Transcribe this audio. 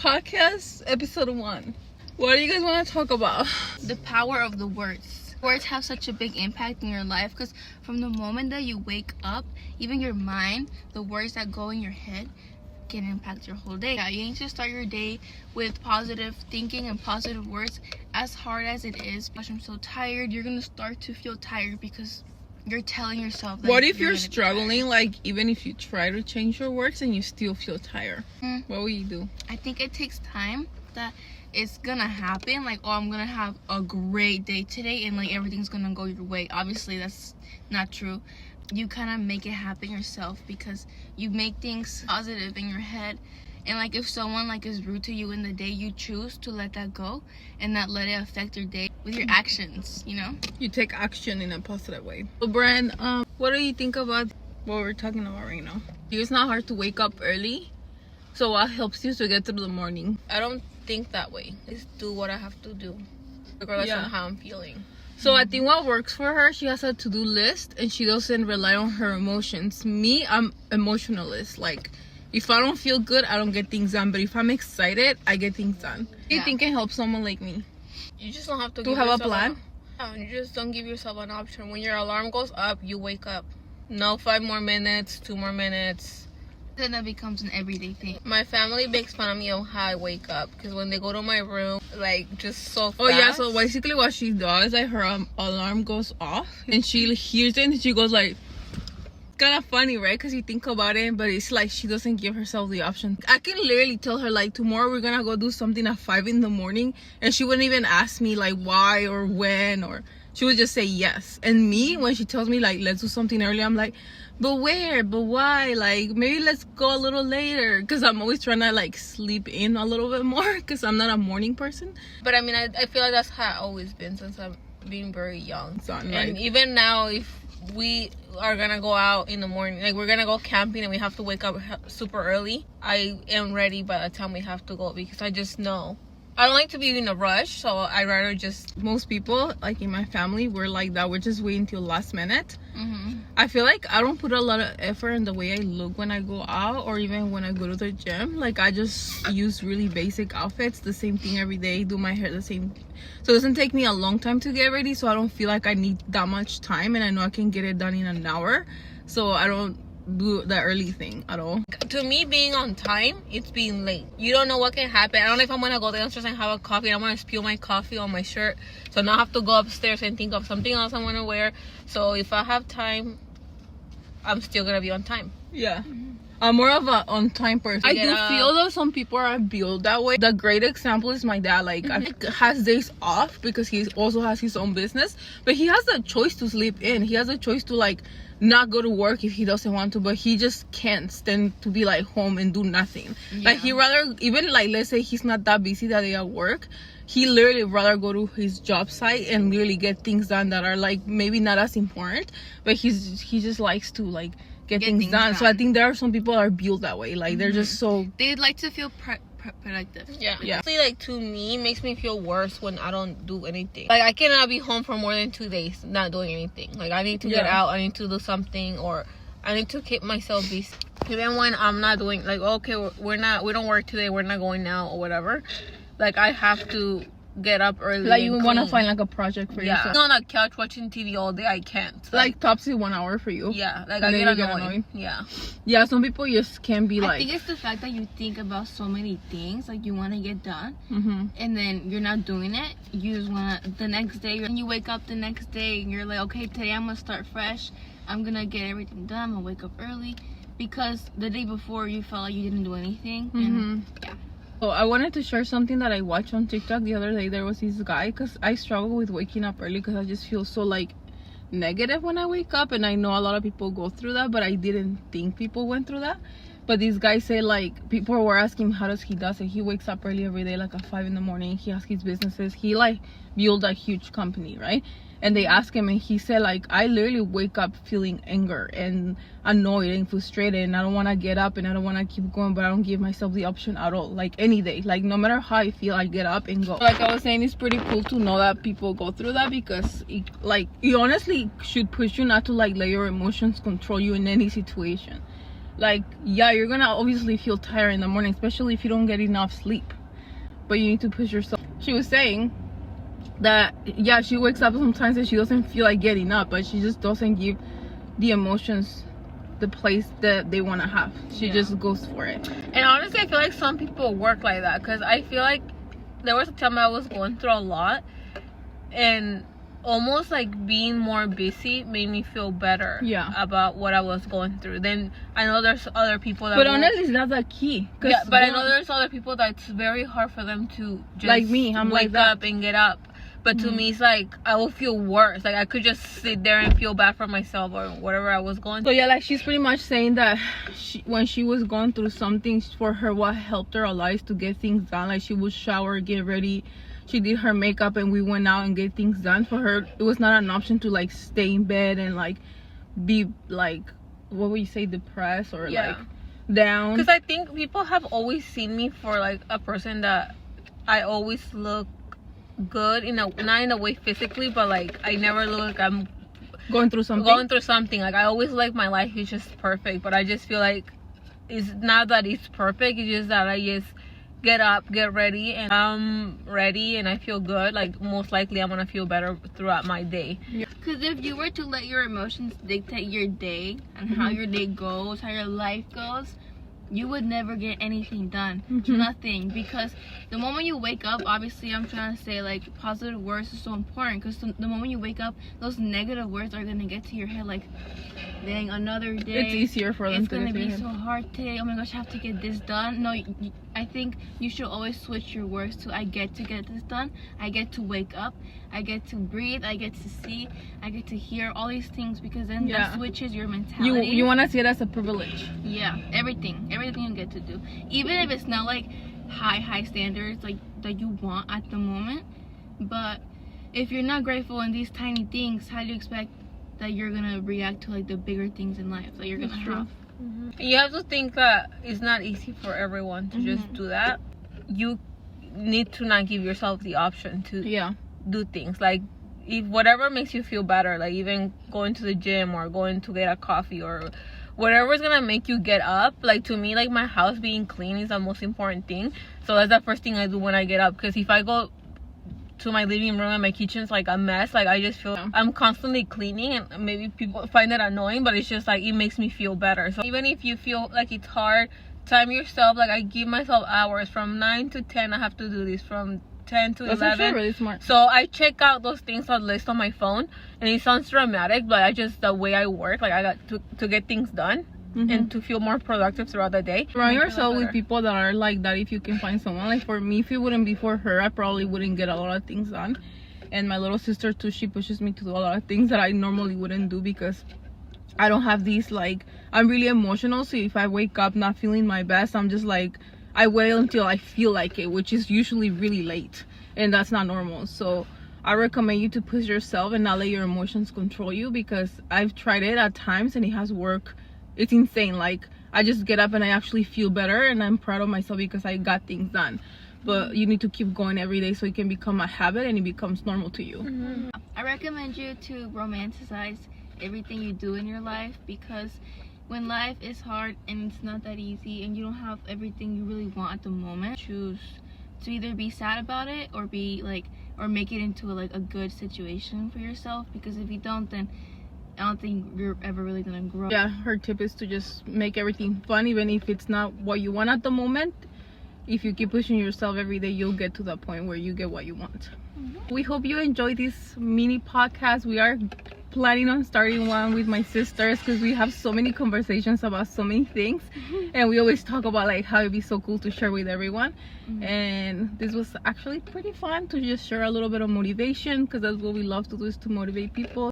Podcast episode 1. What do you guys want to talk about? The power of the words. Words have such a big impact in your life because from the moment that you wake up, even your mind, the words that go in your head can impact your whole day. Yeah, you need to start your day with positive thinking and positive words. As hard as it is, gosh, I'm so tired, you're gonna start to feel tired because you're telling yourself that. What if you're struggling, like even if you try to change your words and you still feel tired? What will you do? I think it takes time that it's gonna happen. Like, oh, I'm gonna have a great day today and like everything's gonna go your way. Obviously that's not true. You kind of make it happen yourself because you make things positive in your head. And like if someone like is rude to you in the day, you choose to let that go and not let it affect your day with your actions, you know? You take action in a positive way. So Brand, what do you think about what we're talking about right now? It's not hard to wake up early. So what helps you to get through the morning? I don't think that way. Just do what I have to do, regardless of how I'm feeling. So I think what works for her, she has a to-do list and she doesn't rely on her emotions. Me, I'm emotionalist. Like, if I don't feel good, I don't get things done. But if I'm excited, I get things done. Do you think it helps someone like me? You just don't have to have a plan? You just don't give yourself an option. When your alarm goes up, you wake up. No 5 more minutes, 2 more minutes. Then that becomes an everyday thing. My family makes fun of me on how I wake up because when they go to my room, like just so fast. Oh yeah, so basically what she does, like her alarm goes off and she hears it and she goes like, kind of funny, right? Because you think about it, but it's like she doesn't give herself the option. I can literally tell her like tomorrow we're gonna go do something at 5 in the morning and she wouldn't even ask me like why or when, or she would just say yes. And me, when she tells me like let's do something early, I'm like, but where, but why, like maybe let's go a little later, because I'm always trying to like sleep in a little bit more because I'm not a morning person. But I mean, I feel like that's how I've always been since I'm being very young. And right? Even now, if we are gonna go out in the morning, like we're gonna go camping and we have to wake up super early, I am ready by the time we have to go because I just know I don't like to be in a rush, so I'd rather just. Most people like in my family we're like that. We're just waiting till last minute. I feel like I don't put a lot of effort in the way I look when I go out or even when I go to the gym. Like I just use really basic outfits, the same thing every day, do my hair the same, so it doesn't take me a long time to get ready, so I don't feel like I need that much time and I know I can get it done in an hour, so I don't do the early thing at all. To me, being on time, it's being late. You don't know what can happen. I don't know if I'm gonna go downstairs and have a coffee and I'm gonna spill my coffee on my shirt, so now I have to go upstairs and think of something else I want to wear. So if I have time, I'm still gonna be on time. Yeah. I'm more of a on-time person. I do feel though some people are built that way. The great example is my dad. Like I think has days off because he also has his own business, but he has a choice to sleep in. He has a choice to like not go to work if he doesn't want to, but he just can't stand to be like home and do nothing. Like he rather, even like let's say he's not that busy that day at work, he literally rather go to his job site and really get things done that are like maybe not as important, but he just likes to like get things done. So I think there are some people that are built that way. Like they're just so, they'd like to feel productive. Yeah. Honestly, like to me, it makes me feel worse when I don't do anything. Like I cannot be home for more than 2 days not doing anything. Like I need to get out, I need to do something, or I need to keep myself busy. Even when I'm not doing, like, okay, we don't work today, we're not going now or whatever, like I have to get up early. Like you want to find like a project for yourself. On a couch watching TV all day, I can't. Like Topsy 1 hour for you. Yeah, like I get annoyed. Yeah, some people just can't be like. I think it's the fact that you think about so many things like you want to get done, and then you're not doing it. You just want to, the next day, and you wake up the next day and you're like, okay, today I'm gonna start fresh, I'm gonna get everything done, I'm gonna wake up early, because the day before you felt like you didn't do anything. And So I wanted to share something that I watched on TikTok the other day. There was this guy, because I struggle with waking up early because I just feel so like negative when I wake up, and I know a lot of people go through that, but I didn't think people went through that. But this guy said like people were asking how does he does it. He wakes up early every day, like at 5 in the morning. He has his businesses. He like built a huge company, right? And they asked him and he said like, I literally wake up feeling anger and annoyed and frustrated, and I don't want to get up and I don't want to keep going, but I don't give myself the option at all. Like any day, like no matter how I feel, I get up and go. Like I was saying, it's pretty cool to know that people go through that, because it, like, it honestly should push you not to like let your emotions control you in any situation. like, yeah, you're gonna obviously feel tired in the morning, especially if you don't get enough sleep, but you need to push yourself. She was saying that, yeah, she wakes up sometimes and she doesn't feel like getting up, but she just doesn't give the emotions the place that they want to have. She just goes for it. And honestly, I feel like some people work like that, because I feel like there was a time I was going through a lot, and almost like being more busy made me feel better about what I was going through. Then I know there's other people that, but honestly, that's the key. Yeah, but I know there's other people that it's very hard for them to just like me, I'm wake like up and get up. But to me, it's like I will feel worse. Like I could just sit there and feel bad for myself or whatever I was going through. So yeah, like she's pretty much saying that when she was going through something, for her, what helped her a lot is to get things done. Like she would shower, get ready, she did her makeup, and we went out and get things done. For her, it was not an option to like stay in bed and like be like, what would you say, depressed or like down. Because I think people have always seen me for like a person that I always look good, not in a way physically, but like I never look like I'm going through something. Like I always like my life is just perfect, but I just feel like it's not that it's perfect, it's just that I just get up, get ready, and I'm ready and I feel good. Like most likely I'm gonna feel better throughout my day. Because if you were to let your emotions dictate your day and how your day goes, how your life goes, you would never get anything done. Nothing. Because the moment you wake up, obviously I'm trying to say like positive words is so important, because the moment you wake up, those negative words are gonna get to your head like, dang, another day, it's easier for them. It's gonna be so hard today. Oh my gosh, I have to get this done. No, I think you should always switch your words to, I get to get this done, I get to wake up, I get to breathe, I get to see, I get to hear, all these things, because then that switches your mentality. You want to see it as a privilege. Yeah, everything you get to do, even if it's not like high standards like that you want at the moment. But if you're not grateful in these tiny things, how do you expect that you're gonna react to like the bigger things in life that you're gonna have? You have to think that it's not easy for everyone to just do that. You need to not give yourself the option to do things. Like if whatever makes you feel better, like even going to the gym or going to get a coffee or whatever is gonna make you get up. Like to me, like my house being clean is the most important thing. So that's the first thing I do when I get up, because if I go to my living room and my kitchen's like a mess, like I just feel I'm constantly cleaning, and maybe people find that annoying, but it's just like it makes me feel better. So even if you feel like it's hard, time yourself. Like I give myself hours. From 9 to 10 I have to do this, from 10 to 11. That's really smart. So I check out those things on list on my phone, and it sounds dramatic, but I just, the way I work, like I got to get things done and to feel more productive throughout the day. Surround yourself with people that are like that if you can find someone. Like for me, if it wouldn't be for her, I probably wouldn't get a lot of things done. And my little sister too, she pushes me to do a lot of things that I normally wouldn't do, because I don't have these, like, I'm really emotional. So if I wake up not feeling my best, I'm just like, I wait until I feel like it, which is usually really late, and that's not normal. So I recommend you to push yourself and not let your emotions control you, because I've tried it at times and it has worked. It's insane. Like I just get up and I actually feel better, and I'm proud of myself because I got things done. But you need to keep going every day so it can become a habit and it becomes normal to you. I recommend you to romanticize everything you do in your life, because when life is hard and it's not that easy and you don't have everything you really want at the moment, choose to either be sad about it or be like, or make it into like a good situation for yourself, because if you don't, then I don't think you're ever really gonna grow. Yeah, her tip is to just make everything fun, even if it's not what you want at the moment. If you keep pushing yourself every day, you'll get to that point where you get what you want. We hope you enjoyed this mini podcast. We are planning on starting one with my sisters, because we have so many conversations about so many things, and we always talk about like how it'd be so cool to share with everyone. And this was actually pretty fun to just share a little bit of motivation, because that's what we love to do, is to motivate people.